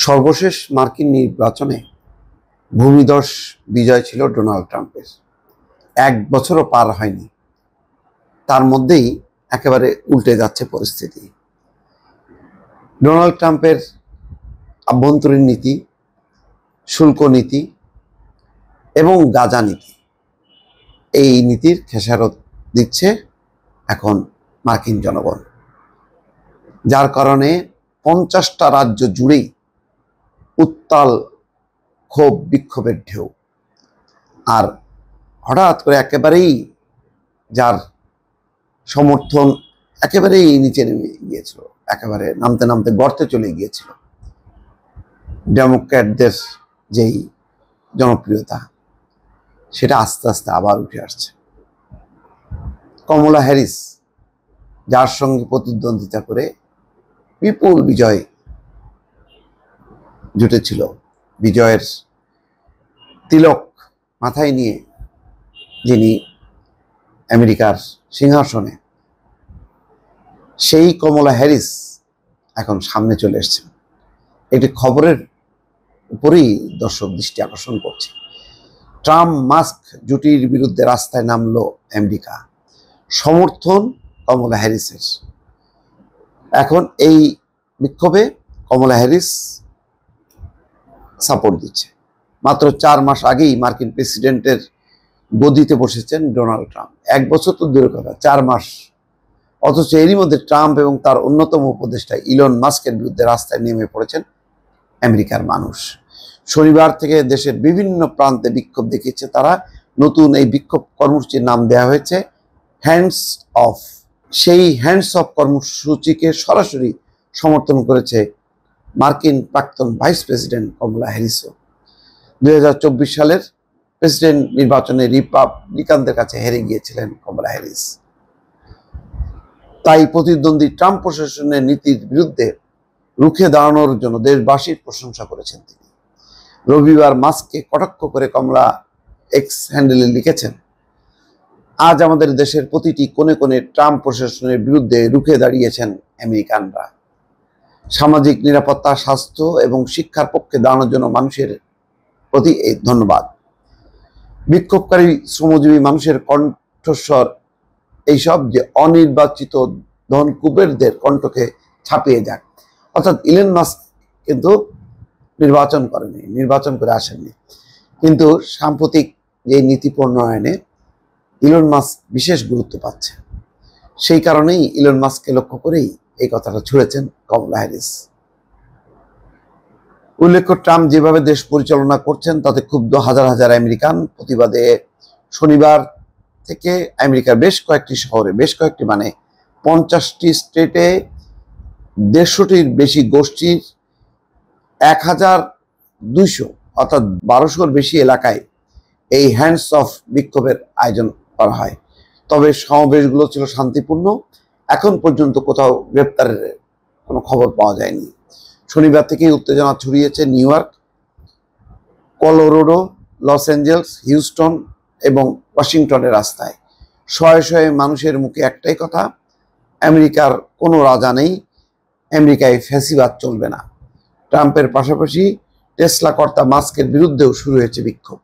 সর্বশেষ মার্কিন নির্বাচনে ভূমিধস বিজয় ছিল ডোনাল্ড ট্রাম্পের। 1 বছরও পার হয়নি, তার মধ্যেই একেবারে উল্টে যাচ্ছে পরিস্থিতি। ডোনাল্ড ট্রাম্পের আভ্যন্তরীণ নীতি, শুল্ক নীতি এবং গাঁজা নীতি, এই নীতির খেসারত দিচ্ছে এখন মার্কিন জনগণ, যার কারণে 50টা রাজ্য জুড়েই উত্তাল ক্ষোভ বিক্ষোভের ঢেউ। আর হঠাৎ করে একেবারেই যার সমর্থন একেবারেই নিচে নেমে গিয়েছিল, একেবারে নামতে নামতে গর্তে চলে গিয়েছিল, ডেমোক্র্যাটদের যেই জনপ্রিয়তা, সেটা আস্তে আস্তে আবার উঠে আসছে। কমলা হ্যারিস, যার সঙ্গে প্রতিদ্বন্দ্বিতা করে বিপুল বিজয় জুটেছিল, বিজয়ের তিলক মাথায় নিয়ে যিনি আমেরিকার সিংহাসনে, সেই কমলা হ্যারিস এখন সামনে চলে এসেছেন। একটি খবরের উপরেই দর্শক দৃষ্টি আকর্ষণ করছে। ট্রাম্প মাস্ক জুটির বিরুদ্ধে রাস্তায় নামলো আমেরিকা, সমর্থন কমলা হ্যারিসের। এখন এই বিক্ষোভে কমলা হ্যারিস সাপোর্ট দিচ্ছে। মাত্র 4 মাস আগেই মার্কিন প্রেসিডেন্টের গদিতে বসেছেন ডোনাল্ড ট্রাম্প। 1 বছর তো দূরের কথা, 4 মাস। অথচ এরই মধ্যে ট্রাম্প এবং তার অন্যতম উপদেষ্টা ইলন মাস্কের বিরুদ্ধে রাস্তায় নেমে পড়েছেন আমেরিকার মানুষ। শনিবার থেকে দেশের বিভিন্ন প্রান্তে বিক্ষোভ দেখিয়েছে তারা। নতুন এই বিক্ষোভ কর্মসূচির নাম দেওয়া হয়েছে হ্যান্ডস অফ। সেই হ্যান্ডস অফ কর্মসূচিকে সরাসরি সমর্থন করেছে মার্কিন প্রাক্তন ভাইস প্রেসিডেন্ট কমলা হ্যারিসও। 2024 সালের প্রেসিডেন্ট নির্বাচনে রিপাবলিকানদের কাছে হেরে গিয়েছিলেন কমলা হ্যারিস। তাই প্রতিদ্বন্দ্বী ট্রাম্প প্রশাসনের নীতির বিরুদ্ধে রুখে দাঁড়ানোর জন্য দেশবাসীর প্রশংসা করেছেন তিনি। রবিবার মাস্ককে কটাক্ষ করে কমলা এক্স হ্যান্ডেলে লিখেছেন, আজ আমাদের দেশের প্রতিটি কোণে কোণে ট্রাম্প প্রশাসনের বিরুদ্ধে রুখে দাঁড়িয়েছেন আমেরিকানরা। সামাজিক নিরাপত্তা, স্বাস্থ্য এবং শিক্ষার পক্ষে দাঁড়ানোর জন্য মানুষের প্রতি এই ধন্যবাদ। বিক্ষোভকারী শ্রমজীবী মানুষের কণ্ঠস্বর এইসব যে অনির্বাচিত ধন কুবেরদের কণ্ঠকে ছাপিয়ে যাক। অর্থাৎ ইলন মাস্ক কিন্তু নির্বাচন করেনি, নির্বাচন করে আসেননি, কিন্তু সাম্প্রতিক যে নীতি প্রণয়নে ইলন মাস্ক বিশেষ গুরুত্ব পাচ্ছে। সেই কারণেই ইলন মাস্ককে লক্ষ্য করেই এই কথাটা ছুড়েছেন কমলা হ্যারিস। উল্লেখ্য, ট্রাম্প যেভাবে দেশ পরিচালনা করছেন তাতে ক্ষুব্ধ হাজার হাজার আমেরিকান। প্রতিবাদে শনিবার থেকে আমেরিকার বেশ কয়েকটি শহরে, বেশ কয়েকটি মানে 50টি স্টেটে 150টির বেশি গোষ্ঠীর 1200 অর্থাৎ 1200-র বেশি এলাকায় এই হ্যান্ডস অফ বিক্ষোভের আয়োজন করা হয়। তবে সমাবেশগুলো ছিল শান্তিপূর্ণ। এখন পর্যন্ত কোথাও গ্রেপ্তারের কোনো খবর পাওয়া যায়নি। শনিবার থেকেই উত্তেজনা ছড়িয়েছে New York, Colorado, Los Angeles, Houston এবং ওয়াশিংটনের রাস্তায়। শয়ে শয়ে মানুষের মুখে একটাই কথা, আমেরিকার কোনো রাজা নেই, আমেরিকায় ফ্যাসিবাদ চলবে না। ট্রাম্পের পাশাপাশি টেসলা কর্তা মাস্কের বিরুদ্ধেও শুরু হয়েছে বিক্ষোভ।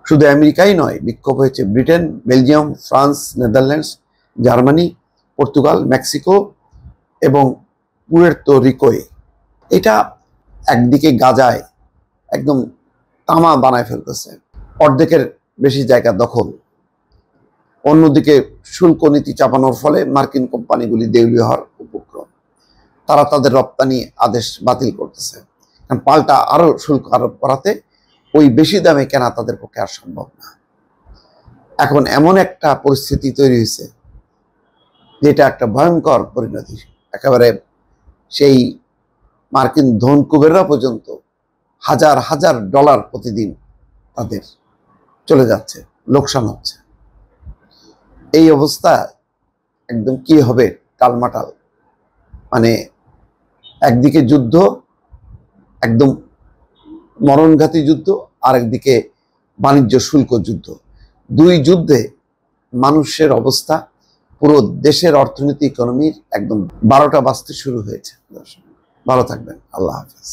শুধু আমেরিকাই নয়, বিক্ষোভ হয়েছে Britain, Belgium, France, Netherlands, Germany, Portugal, Mexico এবং পুয়ের্তো রিকোয়। এটা একদিকে গাজায় একদম তামা বানায় ফেলতেছে, অর্ধেকের বেশি জায়গা দখল। অন্যদিকে শুল্ক নীতি চাপানোর ফলে মার্কিন কোম্পানিগুলি দেউলিয়া হওয়ার উপক্রম। তারা তাদের রপ্তানি আদেশ বাতিল করতেছে, কারণ পাল্টা আরো শুল্ক আরোপ করাতে ওই বেশি দামে কেনা তাদের পক্ষে আর সম্ভব না। এখন এমন একটা পরিস্থিতি তৈরি হয়েছে যেটা একটা ভয়ঙ্কর পরিণতি। একেবারে সেই মার্কিন ধনকুবেররা পর্যন্ত হাজার হাজার ডলার প্রতিদিন তাদের চলে যাচ্ছে, লোকসান হচ্ছে। এই অবস্থা একদম কি হবে, টালমাটাল। মানে একদিকে যুদ্ধ, একদম মরণঘাতী যুদ্ধ, আর একদিকে বাণিজ্য শুল্ক যুদ্ধ। দুই যুদ্ধে মানুষের অবস্থা, পুরো দেশের অর্থনীতি, ইকোনমির একদম 12টা বাজতে শুরু হয়েছে। ভালো থাকবেন। আল্লাহ হাফেজ।